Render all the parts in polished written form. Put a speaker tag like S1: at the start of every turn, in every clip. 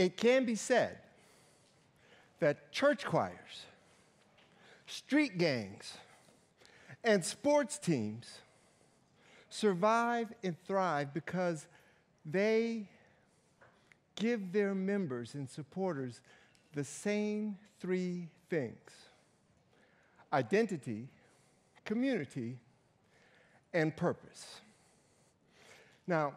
S1: It can be said that church choirs, street gangs, and sports teams survive and thrive because they give their members and supporters the same three things: identity, community, and purpose. Now,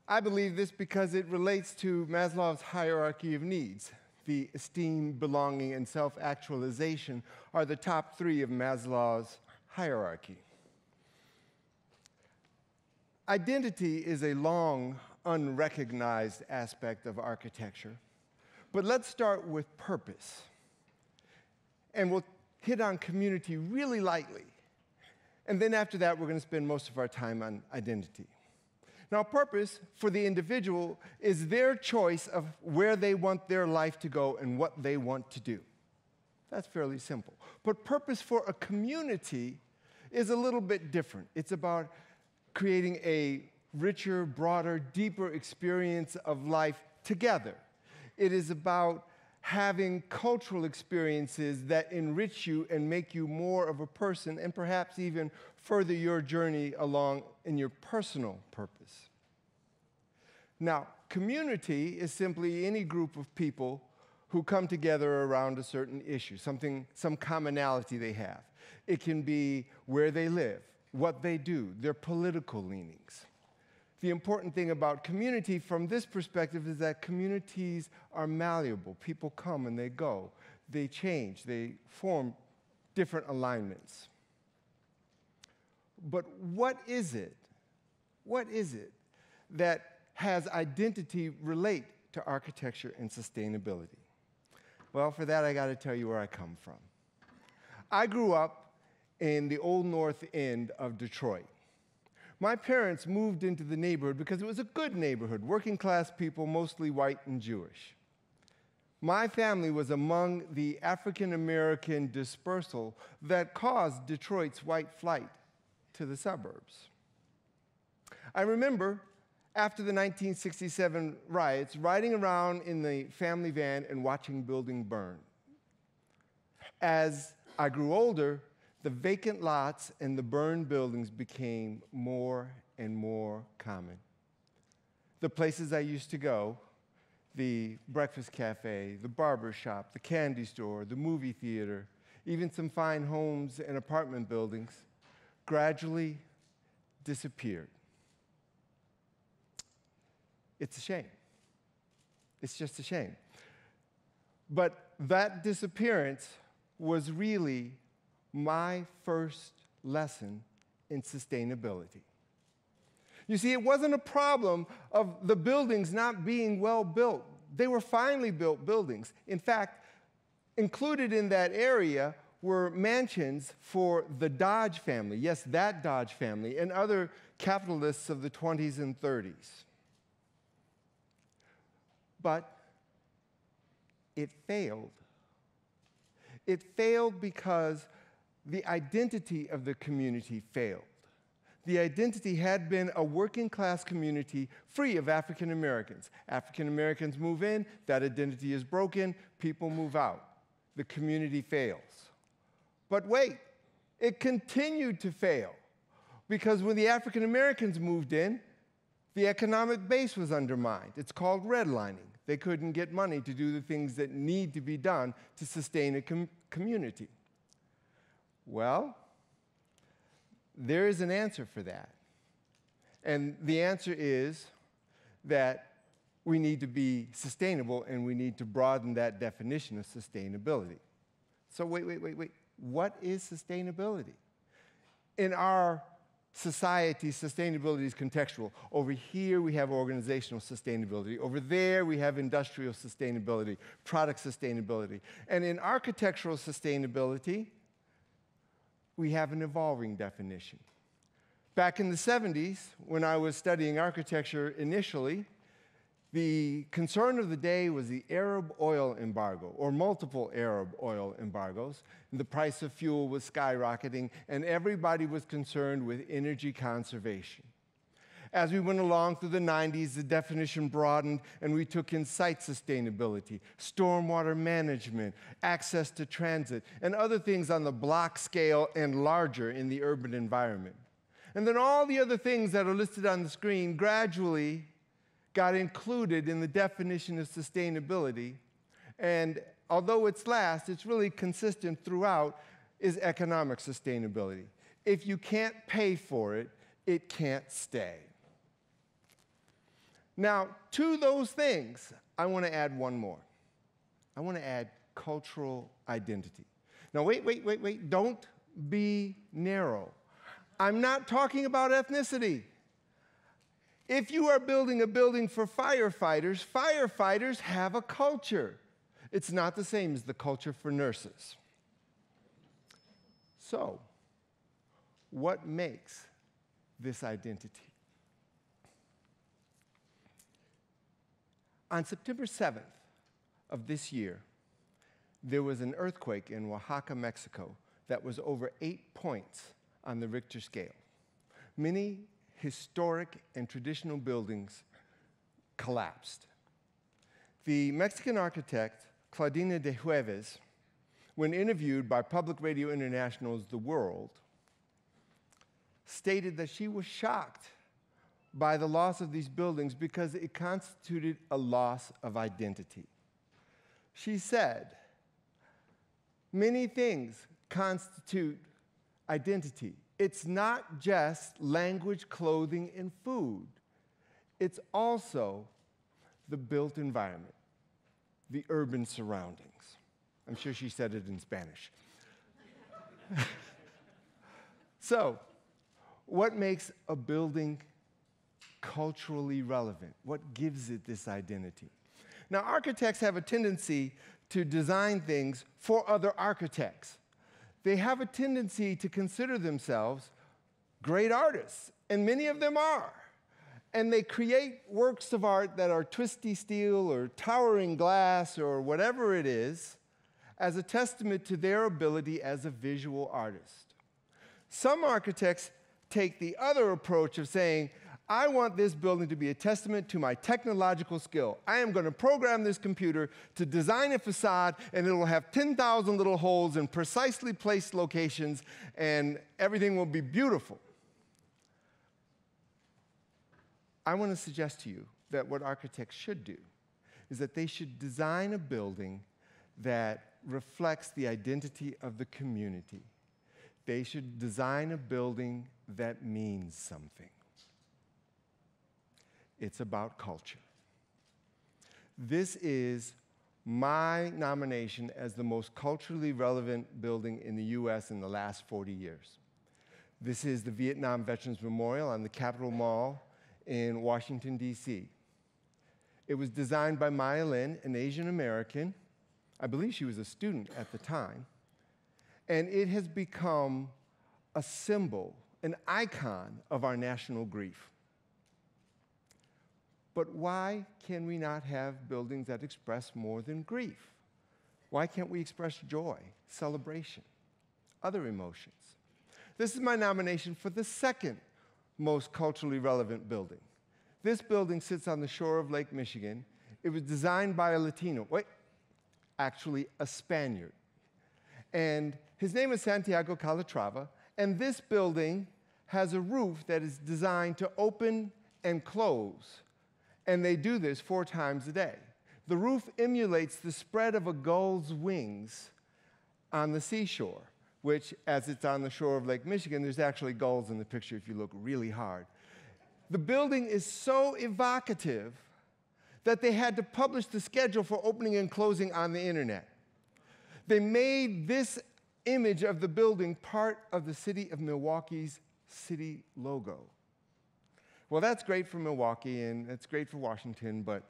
S1: I believe this because it relates to Maslow's hierarchy of needs. The esteem, belonging, and self-actualization are the top three of Maslow's hierarchy. Identity is a long, unrecognized aspect of architecture. But let's start with purpose. And we'll hit on community really lightly. And then after that, we're going to spend most of our time on identity. Now, purpose for the individual is their choice of where they want their life to go and what they want to do. That's fairly simple. But purpose for a community is a little bit different. It's about creating a richer, broader, deeper experience of life together. It is about having cultural experiences that enrich you and make you more of a person, and perhaps even further your journey along in your personal purpose. Now, community is simply any group of people who come together around a certain issue, some commonality they have. It can be where they live, what they do, their political leanings. The important thing about community from this perspective is that communities are malleable. People come and they go. They change. They form different alignments. But what is it that has identity relate to architecture and sustainability? Well, for that, I got to tell you where I come from. I grew up in the Old North End of Detroit. My parents moved into the neighborhood because it was a good neighborhood, working class people, mostly white and Jewish. My family was among the African American dispersal that caused Detroit's white flight to the suburbs. I remember, after the 1967 riots, riding around in the family van and watching buildings burn. As I grew older, the vacant lots and the burned buildings became more and more common. The places I used to go, the breakfast cafe, the barber shop, the candy store, the movie theater, even some fine homes and apartment buildings, gradually disappeared. It's a shame. It's just a shame. But that disappearance was really my first lesson in sustainability. You see, it wasn't a problem of the buildings not being well built. They were finely built buildings. In fact, included in that area were mansions for the Dodge family, yes, that Dodge family, and other capitalists of the 20s and 30s. But it failed. It failed because the identity of the community failed. The identity had been a working class community free of African Americans. African Americans move in, that identity is broken, people move out. The community fails. But wait, it continued to fail because when the African Americans moved in, the economic base was undermined. It's called redlining. They couldn't get money to do the things that need to be done to sustain a community. Well, there is an answer for that. And the answer is that we need to be sustainable and we need to broaden that definition of sustainability. So wait. What is sustainability? In our society, sustainability is contextual. Over here, we have organizational sustainability. Over there, we have industrial sustainability, product sustainability. And in architectural sustainability, we have an evolving definition. Back in the 70s, when I was studying architecture initially, the concern of the day was the Arab oil embargo, or multiple Arab oil embargoes. The price of fuel was skyrocketing, and everybody was concerned with energy conservation. As we went along through the 90s, the definition broadened, and we took in site sustainability, stormwater management, access to transit, and other things on the block scale and larger in the urban environment. And then all the other things that are listed on the screen gradually got included in the definition of sustainability. And although it's last, it's really consistent throughout, is economic sustainability. If you can't pay for it, it can't stay. Now, to those things, I want to add one more. I want to add cultural identity. Now, wait. Don't be narrow. I'm not talking about ethnicity. If you are building a building for firefighters, firefighters have a culture. It's not the same as the culture for nurses. So, what makes this identity? On September 7th of this year, there was an earthquake in Oaxaca, Mexico, that was over 8 points on the Richter scale. Many historic and traditional buildings collapsed. The Mexican architect, Claudina de Jueves, when interviewed by Public Radio International's The World, stated that she was shocked by the loss of these buildings because it constituted a loss of identity. She said, many things constitute identity. It's not just language, clothing, and food. It's also the built environment, the urban surroundings. I'm sure she said it in Spanish. So, what makes a building culturally relevant? What gives it this identity? Now, architects have a tendency to design things for other architects. They have a tendency to consider themselves great artists, and many of them are. And they create works of art that are twisty steel or towering glass or whatever it is as a testament to their ability as a visual artist. Some architects take the other approach of saying, I want this building to be a testament to my technological skill. I am going to program this computer to design a facade, and it will have 10,000 little holes in precisely placed locations, and everything will be beautiful. I want to suggest to you that what architects should do is that they should design a building that reflects the identity of the community. They should design a building that means something. It's about culture. This is my nomination as the most culturally relevant building in the U.S. in the last 40 years. This is the Vietnam Veterans Memorial on the Capitol Mall in Washington, D.C. It was designed by Maya Lin, an Asian American. I believe she was a student at the time. And it has become a symbol, an icon of our national grief. But why can we not have buildings that express more than grief? Why can't we express joy, celebration, other emotions? This is my nomination for the second most culturally relevant building. This building sits on the shore of Lake Michigan. It was designed by a Latino, actually a Spaniard. And his name is Santiago Calatrava, and this building has a roof that is designed to open and close. And they do this 4 times a day. The roof emulates the spread of a gull's wings on the seashore, which, as it's on the shore of Lake Michigan, there's actually gulls in the picture if you look really hard. The building is so evocative that they had to publish the schedule for opening and closing on the internet. They made this image of the building part of the city of Milwaukee's city logo. Well, that's great for Milwaukee, and it's great for Washington, but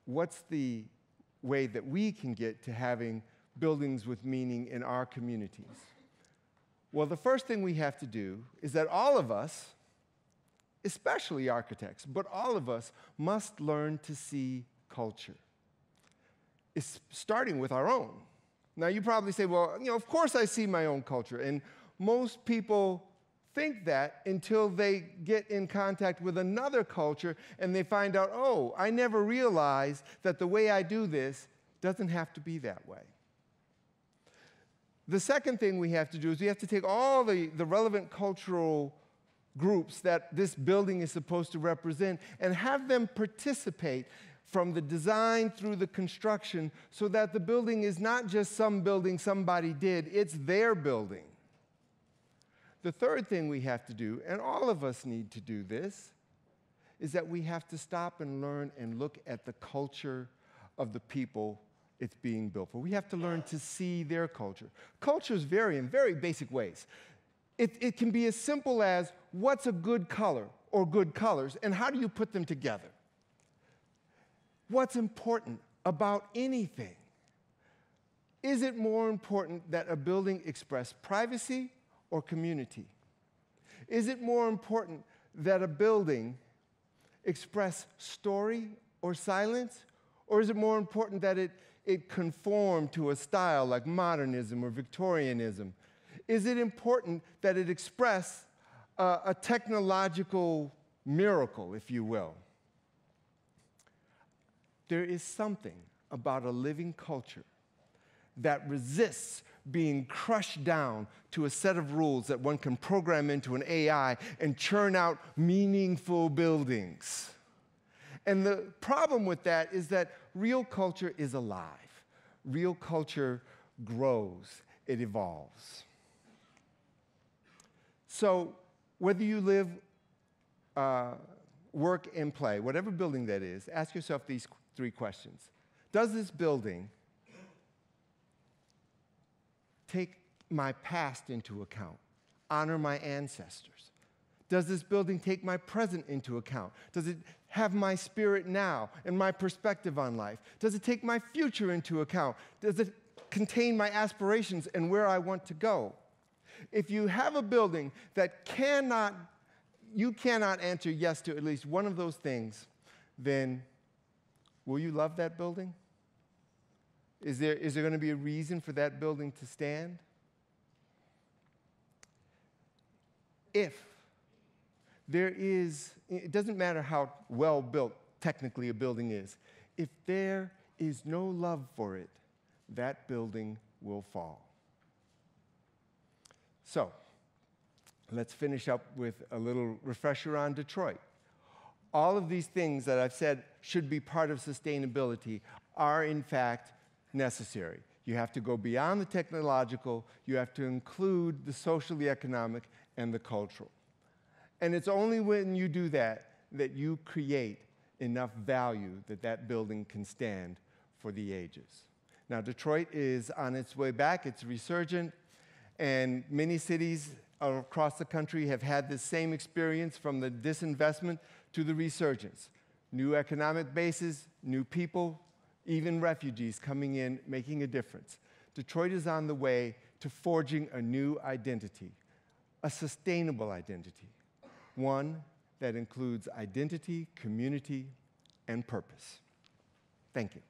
S1: what's the way that we can get to having buildings with meaning in our communities? Well, the first thing we have to do is that all of us, especially architects, but all of us must learn to see culture. It's starting with our own. Now, you probably say, well, of course I see my own culture, and most people think that until they get in contact with another culture and they find out, oh, I never realized that the way I do this doesn't have to be that way. The second thing we have to do is we have to take all the relevant cultural groups that this building is supposed to represent and have them participate from the design through the construction so that the building is not just some building somebody did, it's their building. The third thing we have to do, and all of us need to do this, is that we have to stop and learn and look at the culture of the people it's being built for. We have to learn to see their culture. Cultures vary in very basic ways. It can be as simple as what's a good color or good colors, and how do you put them together? What's important about anything? Is it more important that a building express privacy or community? Is it more important that a building express story or silence? Or is it more important that it conform to a style like modernism or Victorianism? Is it important that it express a technological miracle, if you will? There is something about a living culture that resists being crushed down to a set of rules that one can program into an AI and churn out meaningful buildings. And the problem with that is that real culture is alive. Real culture grows, it evolves. So whether you live, work, and play, whatever building that is, ask yourself these three questions. Does this building take my past into account, honor my ancestors? Does this building take my present into account? Does it have my spirit now and my perspective on life? Does it take my future into account? Does it contain my aspirations and where I want to go? If you have a building that you cannot answer yes to at least one of those things, then will you love that building? Is there going to be a reason for that building to stand? If there is, it doesn't matter how well built technically a building is, if there is no love for it, that building will fall. So, let's finish up with a little refresher on Detroit. All of these things that I've said should be part of sustainability are in fact necessary. You have to go beyond the technological, you have to include the social, the economic, and the cultural. And it's only when you do that that you create enough value that that building can stand for the ages. Now, Detroit is on its way back, it's resurgent, and many cities across the country have had this same experience from the disinvestment to the resurgence. New economic bases, new people, even refugees coming in, making a difference. Detroit is on the way to forging a new identity, a sustainable identity, one that includes identity, community, and purpose. Thank you.